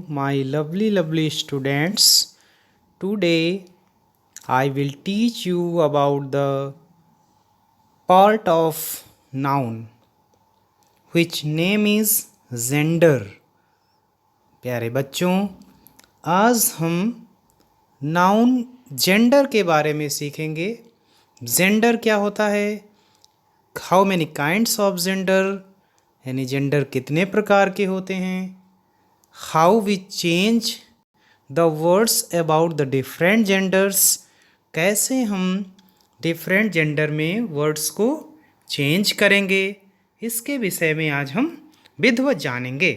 my lovely students. Today, I will teach you about the part of noun, which name is gender. प्यारे बच्चों, आज हम noun gender के बारे में सीखेंगे. जेंडर क्या होता है, how many kinds of gender, यानी जेंडर कितने प्रकार के होते हैं, how we change the words about the different genders, कैसे हम डिफरेंट जेंडर में वर्ड्स को चेंज करेंगे, इसके विषय में आज हम विधिवत जानेंगे.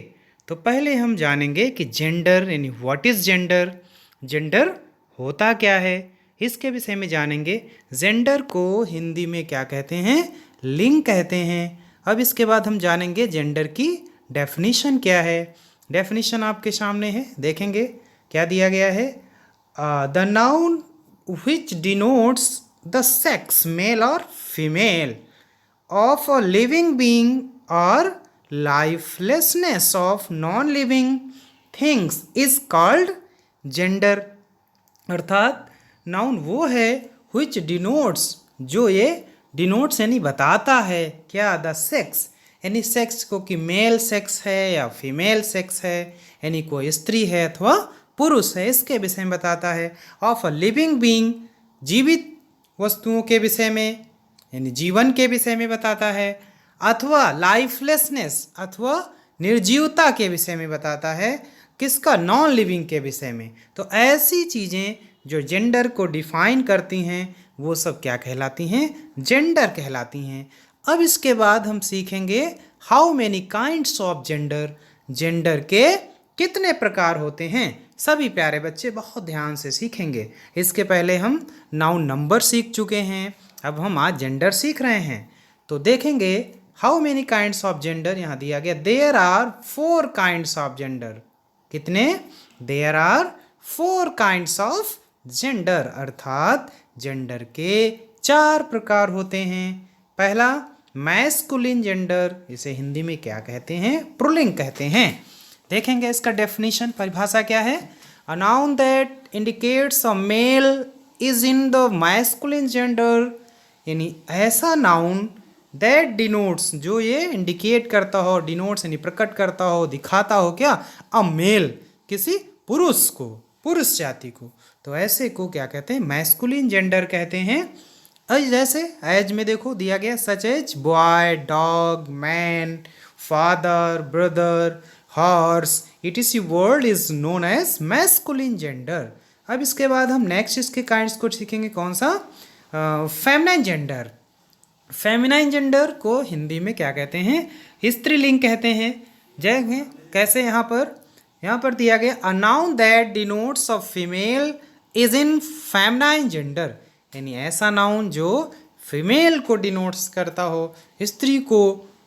तो पहले हम जानेंगे कि जेंडर यानी व्हाट इज़ जेंडर, जेंडर होता क्या है, इसके विषय में जानेंगे. जेंडर को हिंदी में क्या कहते हैं, लिंग कहते हैं. अब इसके बाद हम जानेंगे जेंडर की डेफिनीशन क्या है. डेफिनीशन आपके सामने है, देखेंगे क्या दिया गया है. The noun which denotes the sex male or female of a living being or lifelessness of non-living things is called gender. अर्थात नाउन वो है which denotes, जो ये denotes यानी बताता है क्या, द सेक्स यानी सेक्स को कि मेल सेक्स है या फीमेल सेक्स है, यानी कोई स्त्री है अथवा पुरुष है, इसके विषय में बताता है. ऑफ अ लिविंग बीइंग, जीवित वस्तुओं के विषय में यानी जीवन के विषय में बताता है, अथवा लाइफलेसनेस अथवा निर्जीवता के विषय में बताता है. किसका, नॉन लिविंग के विषय में. तो ऐसी चीज़ें जो जेंडर को डिफाइन करती हैं वो सब क्या कहलाती हैं, जेंडर कहलाती हैं. अब इसके बाद हम सीखेंगे how many kinds of gender, gender के कितने प्रकार होते हैं. सभी प्यारे बच्चे बहुत ध्यान से सीखेंगे. इसके पहले हम नाउन नंबर सीख चुके हैं, अब हम आज जेंडर सीख रहे हैं. तो देखेंगे how many kinds of gender, यहाँ दिया गया there are 4 kinds of gender. कितने, there are 4 kinds of gender, अर्थात जेंडर के 4 प्रकार होते हैं. पहला मैस्कुलिन जेंडर, इसे हिंदी में क्या कहते हैं, पुल्लिंग कहते हैं. देखेंगे इसका डेफिनेशन, परिभाषा क्या है. A noun that indicates a male is in the masculine gender, यानी ऐसा नाउन दैट डिनोट्स, जो ये इंडिकेट करता हो, डिनोट्स यानी प्रकट करता हो, दिखाता हो क्या, अ मेल किसी पुरुष को, पुरुष जाति को. तो ऐसे को क्या कहते हैं, मैस्कुलिन जेंडर कहते हैं. जैसे एज में देखो दिया गया, such as boy, dog, man, father, brother, horse, etc word is known as masculine gender. अब इसके बाद हम नेक्स्ट इसके काइंड्स को सीखेंगे. कौन सा, फेमिनाइन जेंडर. फेमिनाइन जेंडर को हिंदी में क्या कहते हैं, स्त्रीलिंग कहते हैं. जय कैसे, यहाँ पर दिया गया अ noun that denotes a female is in feminine gender, यानी ऐसा नाउन जो फीमेल को डिनोट्स करता हो, स्त्री को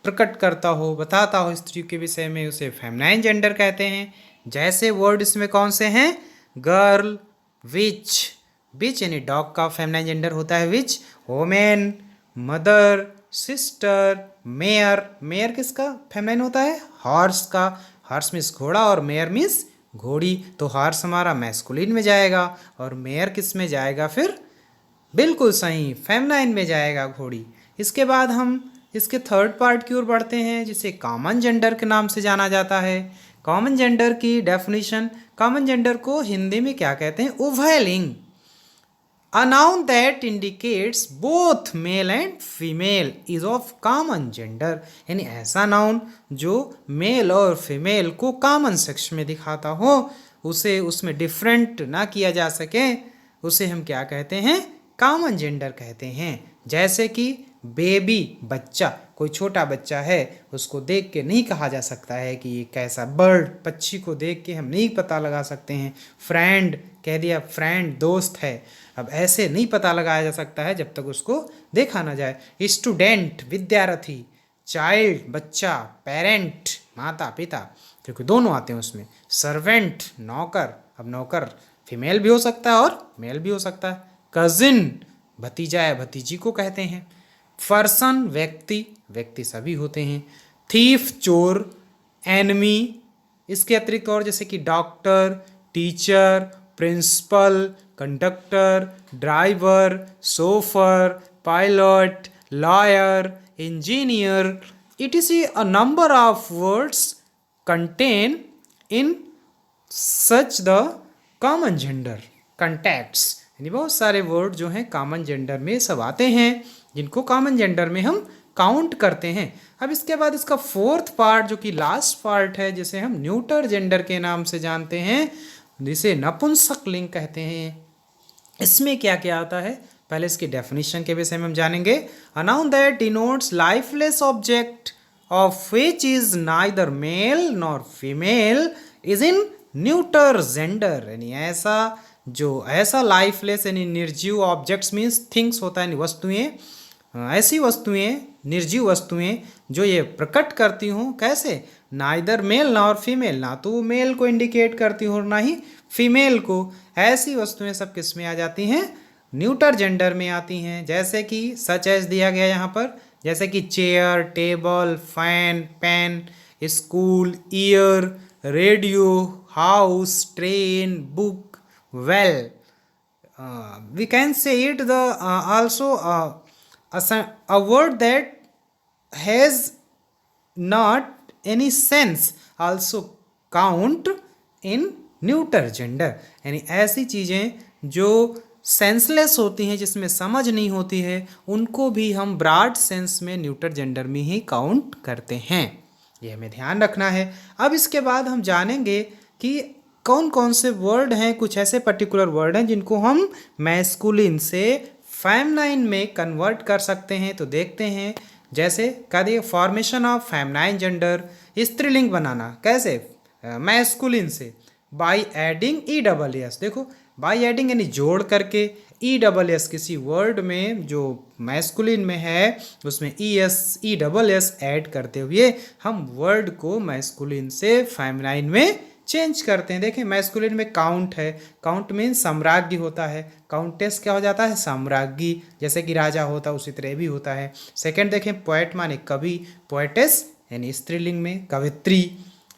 प्रकट करता हो, बताता हो स्त्री के विषय में, उसे फेमिनाइन जेंडर कहते हैं. जैसे वर्ड इसमें कौन से हैं, गर्ल, विच, विच यानी डॉग का फेमिनाइन जेंडर होता है which, women, mother, sister, mare, mare किसका फेमिनाइन होता है, हॉर्स का, हॉर्स मीन्स घोड़ा और मेयर मीन्स घोड़ी. तो हॉर्स हमारा मैस्कुलिन में जाएगा और मेयर किस में जाएगा, फिर बिल्कुल सही फेमिनाइन में जाएगा, घोड़ी. इसके बाद हम इसके थर्ड पार्ट की ओर बढ़ते हैं, जिसे कॉमन जेंडर के नाम से जाना जाता है. कॉमन जेंडर की डेफिनेशन, कॉमन जेंडर को हिंदी में क्या कहते हैं, उभयलिंग. A noun that indicates both male and female is of common gender, यानी ऐसा नाउन जो मेल और फीमेल को कॉमन सेक्स में दिखाता हो, उसे उसमें डिफरेंट ना किया जा सके, उसे हम क्या कहते हैं, कॉमन जेंडर कहते हैं. जैसे कि बेबी, बच्चा, कोई छोटा बच्चा है, उसको देख के नहीं कहा जा सकता है कि ये कैसा बर्ड, पक्षी को देख के हम नहीं पता लगा सकते हैं. फ्रेंड कह दिया, फ्रेंड दोस्त है, अब ऐसे नहीं पता लगाया जा सकता है जब तक उसको देखा ना जाए. स्टूडेंट विद्यार्थी, चाइल्ड बच्चा, पेरेंट माता पिता, क्योंकि दोनों आते हैं उसमें. सर्वेंट नौकर, अब नौकर फीमेल भी हो सकता है और मेल भी हो सकता है. कजिन भतीजा या भतीजी को कहते हैं. पर्सन व्यक्ति, व्यक्ति सभी होते हैं. थीफ चोर, एनमी इसके अतिरिक्त और जैसे कि doctor, teacher, principal, conductor, driver, chauffeur, pilot, lawyer, engineer, etc. A number of words contain in such the common gender contacts, यानी बहुत सारे वर्ड जो हैं कॉमन जेंडर में सब आते हैं जिनको कॉमन जेंडर में हम काउंट करते हैं। अब इसके बाद इसका फोर्थ पार्ट जो कि लास्ट पार्ट है जिसे हम न्यूटर जेंडर के नाम से जानते हैं, जिसे नपुंसक लिंग कहते हैं। इसमें क्या क्या आता है, पहले इसकी डेफिनेशन के विषय में हम जानेंगे। A noun that denotes lifeless object of which is neither male nor female is in neuter gender, यानी ऐसा लाइफलेस यानी निर्जीव ऑब्जेक्ट्स मीन्स थिंग्स होता है, यानी वस्तुएं, ऐसी वस्तुएं, निर्जीव वस्तुएं जो ये प्रकट करती हूँ कैसे, नाइदर मेल ना और फीमेल, ना तो वो मेल को इंडिकेट करती हूँ और ना ही फीमेल को, ऐसी वस्तुएं सब किस में आ जाती हैं, न्यूटर जेंडर में आती हैं। जैसे कि सच एज दिया गया यहाँ पर, जैसे कि chair, table, fan, pen, school, ear, radio, house, train, book, well, we can say it the also a word that has not any sense also count in neuter gender, यानी ऐसी चीज़ें जो सेंसलेस होती हैं, जिसमें समझ नहीं होती है, उनको भी हम ब्रॉड सेंस में न्यूटर जेंडर में ही काउंट करते हैं। ये हमें ध्यान रखना है। अब इसके बाद हम जानेंगे कि कौन कौन से वर्ड हैं, कुछ ऐसे पर्टिकुलर वर्ड हैं जिनको हम मैस्कुलिन से फेमनाइन में कन्वर्ट कर सकते हैं। तो देखते हैं, जैसे कह दिए फॉर्मेशन ऑफ फेमनाइन जेंडर, स्त्रीलिंग बनाना कैसे, मैस्कुलिन से by adding E double S, देखो बाय एडिंग यानी जोड़ करके, ई डबल एस किसी वर्ड में जो मैस्कुलिन में है उसमें ई डबल एस ऐड करते हुए हम वर्ड को मैस्कुलिन से फेमनाइन में चेंज करते हैं। देखें मैस्कुलिन में काउंट है, काउंट मीन्स सम्राज्ञी होता है, काउंटेस क्या हो जाता है, सम्राज्ञी, जैसे कि राजा होता है उसी तरह भी होता है। सेकंड देखें पोएट माने कवि, पोएटेस यानी स्त्रीलिंग में कवित्री।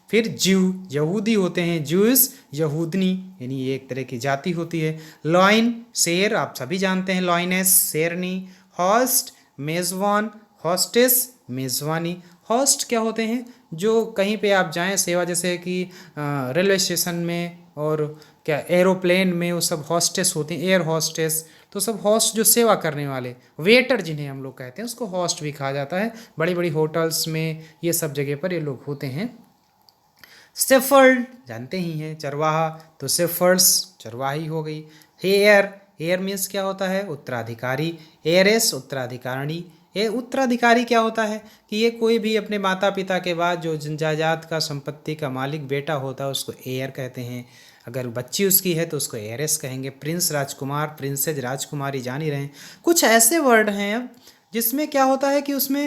फिर जीव, यहूदी होते हैं, ज्यूस, यहूदनी यानी ये एक तरह की जाति होती है। लॉइन, शेर, आप सभी जानते हैं, लॉइनेस, शेरनी। हॉस्ट, मेज़बान, हॉस्टेस, मेज़बानी। हॉस्ट क्या होते हैं, जो कहीं पे आप जाएं सेवा, जैसे कि रेलवे स्टेशन में और क्या एरोप्लेन में, वो सब हॉस्टेस होती हैं, एयर हॉस्टेस, तो सब हॉस्ट जो सेवा करने वाले, वेटर जिन्हें हम लोग कहते हैं, उसको हॉस्ट भी कहा जाता है। बड़ी बड़ी होटल्स में ये सब जगह पर ये लोग होते हैं। शेफर्ड जानते ही हैं, चरवाहा, तो शेफर्ड्स चरवाही हो गई। हेयर, हेयर मीन्स क्या होता है, उत्तराधिकारी। एयरेस उत्तराधिकारी। ये उत्तराधिकारी क्या होता है कि ये कोई भी अपने माता पिता के बाद जो जायदाद का संपत्ति का मालिक बेटा होता है उसको एयर कहते हैं। अगर बच्ची उसकी है तो उसको एयरेस कहेंगे। प्रिंस राजकुमार, प्रिंसेज राजकुमारी जान ही रहे हैं। कुछ ऐसे वर्ड हैं अब जिसमें क्या होता है कि उसमें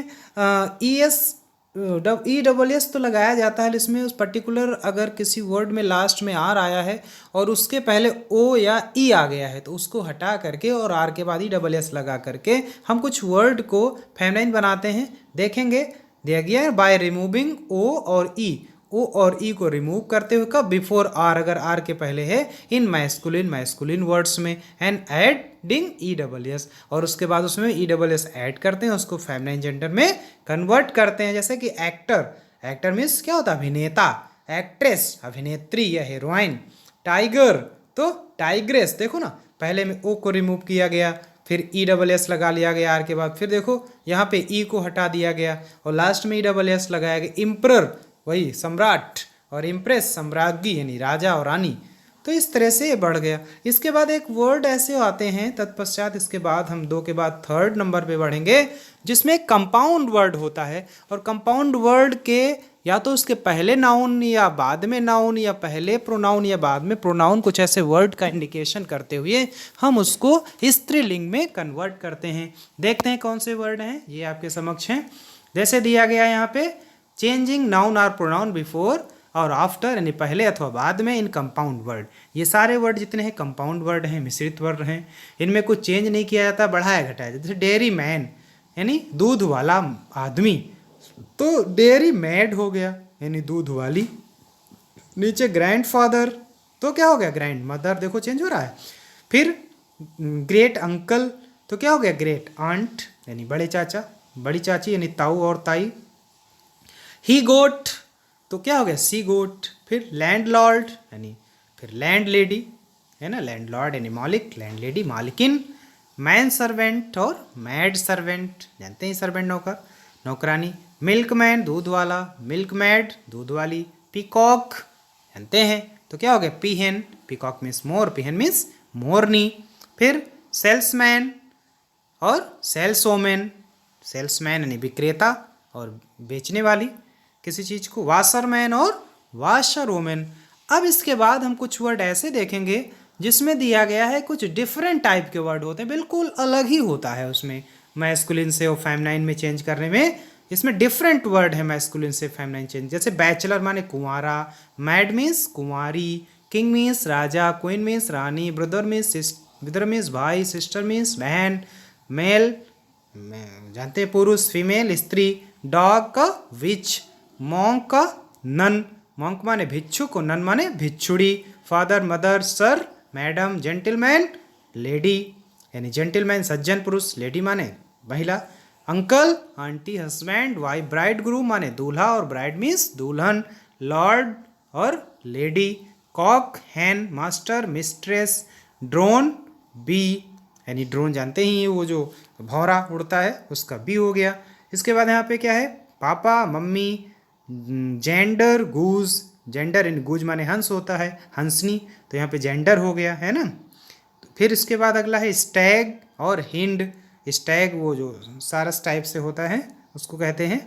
ई डबल एस तो लगाया जाता है, इसमें उस पर्टिकुलर अगर किसी वर्ड में लास्ट में आर आया है और उसके पहले ओ या ई आ गया है तो उसको हटा करके और आर के बाद ई डबल एस लगा करके हम कुछ वर्ड को फेमिनाइन बनाते हैं। देखेंगे दिया गया है बाय रिमूविंग ओ और ई, ओ और ई को रिमूव करते हुए, कब, बिफोर आर, अगर आर के पहले है, इन मैस्कुलिन वर्ड्स में, and adding E double S, और उसके बाद उसमें ई डबल एस ऐड करते हैं, उसको फेमिनाइन जेंडर में कन्वर्ट करते हैं। जैसे कि एक्टर, एक्टर मीन्स क्या होता है, अभिनेता। एक्ट्रेस अभिनेत्री या हीरोइन। टाइगर तो टाइग्रेस, देखो ना पहले में ओ को रिमूव किया गया, फिर ई डबल एस लगा लिया गया आर के बाद, फिर देखो यहाँ पे ई को हटा दिया गया और लास्ट में ई डबल एस लगाया गया। इम्परर वही सम्राट, और इम्प्रेस सम्राज्ञी यानी राजा और रानी। तो इस तरह से ये बढ़ गया। इसके बाद एक वर्ड ऐसे आते हैं तत्पश्चात, इसके बाद हम 2 के बाद 3rd नंबर पे बढ़ेंगे जिसमें कंपाउंड वर्ड होता है। और कंपाउंड वर्ड के या तो उसके पहले नाउन या बाद में नाउन या पहले प्रोनाउन या बाद में प्रोनाउन, कुछ ऐसे वर्ड का इंडिकेशन करते हुए हम उसको स्त्रीलिंग में कन्वर्ट करते हैं। देखते हैं कौन से वर्ड हैं, ये आपके समक्ष हैं। जैसे दिया गया यहाँ पे, चेंजिंग नाउन और प्रोनाउन बिफोर और आफ्टर, यानी पहले अथवा बाद में, इन कंपाउंड वर्ड। ये सारे वर्ड जितने हैं कंपाउंड वर्ड हैं, मिश्रित वर्ड हैं, इनमें कुछ चेंज नहीं किया जाता, बढ़ाया घटाया जाता। जैसे डेयरी मैन यानी दूध वाला आदमी, तो डेयरी मैड हो गया यानी दूध वाली। नीचे ग्रैंडफादर, तो क्या हो गया ग्रैंड मदर, देखो चेंज हो रहा है। फिर ग्रेट अंकल, तो क्या हो गया ग्रेट आंट यानी बड़े चाचा, बड़ी चाची यानी ताऊ और ताई। ही गोट, तो क्या हो गया सी गोट। फिर लैंडलॉर्ड यानी फिर लैंड लेडी, है ना, लैंडलॉर्ड यानी मालिक, लैंड लेडी मालिकिन। मैन सर्वेंट और मैड सर्वेंट, जानते हैं सर्वेंट नौकर, नौकरानी। मिल्कमैन दूध वाला, मिल्कमैड दूध वाली। पीकॉक जानते हैं, तो क्या हो गया पीहन, पीकॉक मीन्स मोर, पीहन मीन्स मोरनी। फिर सेल्समैन और सेल्स वोमेन, सेल्समैन यानी विक्रेता और बेचने वाली किसी चीज़ को। वाशरमैन और वाशर वोमेन। अब इसके बाद हम कुछ वर्ड ऐसे देखेंगे जिसमें दिया गया है कुछ डिफरेंट टाइप के वर्ड होते हैं, बिल्कुल अलग ही होता है उसमें मैस्कुलिन से और फेमिनाइन में चेंज करने में। इसमें डिफरेंट वर्ड है मैस्कुलिन से फेमिनाइन चेंज, जैसे बैचलर माने कुंवारा, मैड मीन्स कुंवारी, किंग मीन्स राजा, क्वीन मीन्स रानी, ब्रदर मीन्स भाई, सिस्टर मीन्स बहन। मेल जानते हैं पुरुष, फीमेल स्त्री। डॉग का विच, मॉन्क का नन, मॉन्क माने भिक्षुक और नन माने भिक्षुड़ी। Father mother sir madam, gentleman lady यानी जेंटलमैन सज्जन पुरुष, लेडी माने महिला। Uncle aunty, husband wife, bride groom माने दूल्हा और ब्राइड मीन्स दुल्हन। लॉर्ड और लेडी। कॉक हैन, मास्टर मिस्ट्रेस। ड्रोन बी यानी ड्रोन जानते ही हैं वो जो भौरा उड़ता है उसका बी हो गया। इसके बाद यहाँ पे क्या है papa mummy. Gander goose, gander in goose माने हंस होता है, हंसनी, तो यहाँ पे जेंडर हो गया है ना। तो फिर इसके बाद अगला है स्टैग और हिंड। स्टैग वो जो सारस टाइप से होता है उसको कहते हैं।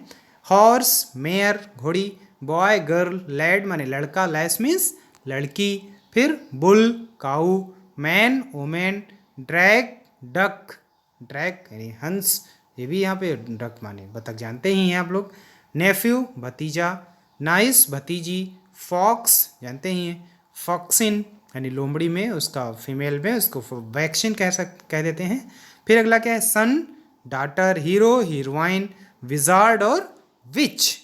हॉर्स मेयर घोड़ी। बॉय गर्ल, लैड माने लड़का, लैस मीन्स लड़की। फिर bull cow. Man women. Drake duck, drake यानी हंस, ये भी यहाँ पे डक माने बतख जानते ही हैं आप लोग। नेफ्यू भतीजा। नाइस भतीजी। फॉक्स जानते ही हैं, फॉक्सिन यानी लोमड़ी में उसका फीमेल में उसको वैक्सीन कह देते हैं। फिर अगला क्या है सन डाटर, हीरो हीरोइन, विजार्ड और विच।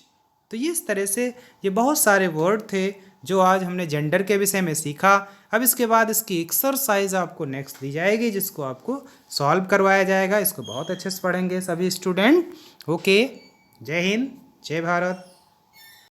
तो ये इस तरह से ये बहुत सारे वर्ड थे जो आज हमने जेंडर के विषय में सीखा। अब इसके बाद इसकी एक्सरसाइज आपको नेक्स्ट दी जाएगी जिसको आपको सॉल्व करवाया जाएगा। इसको बहुत अच्छे से पढ़ेंगे सभी स्टूडेंट। ओके, जय हिंद, जय भारत।